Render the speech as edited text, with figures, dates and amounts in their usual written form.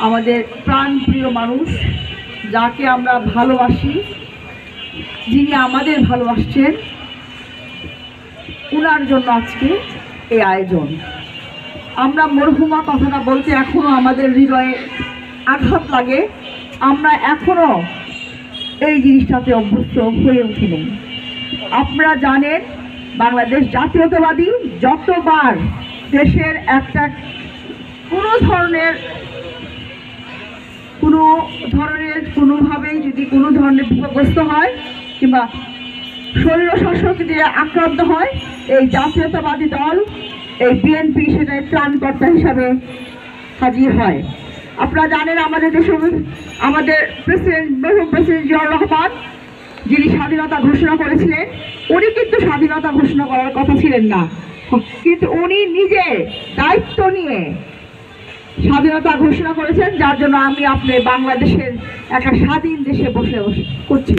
আমাদের প্রাণপ্রিয় মানুষ, যাকে আমরা ভালোবাসি, যিনি আমাদের ভালোবাসছেন, উনার জন্য আজকে এই আয়োজন। আমরা মরহুমা কথাটা বলতে এখনো আমাদের হৃদয়ে আঘাত লাগে। আমরা এখনো এই জিনিসটাতে অভ্যস্ত হয়ে উঠিনি। আপনারা জানেন, বাংলাদেশ জাতীয়তাবাদী যতবার দেশের একটা কোনো কোনোভাবেই যদি কোনো ধরনের বিপদগ্রস্ত হয় কিংবা শরীর শাসক দিয়ে আক্রান্ত হয়, এই জাতীয়তাবাদী দল, এই বিএনপি সেটাই ত্রাণকর্তা হিসাবে হাজির হয়। আপনারা জানেন, আমাদের দেশের আমাদের প্রেসিডেন্ট জিয়াউর রহমান, যিনি স্বাধীনতা ঘোষণা করেছিলেন, উনি কিন্তু স্বাধীনতা ঘোষণা করার কথা ছিলেন না, কিন্তু উনি নিজে দায়িত্ব নিয়ে স্বাধীনতা ঘোষণা করেছেন, যার জন্য আমি আপনি বাংলাদেশের একটা স্বাধীন দেশে বসে করছি।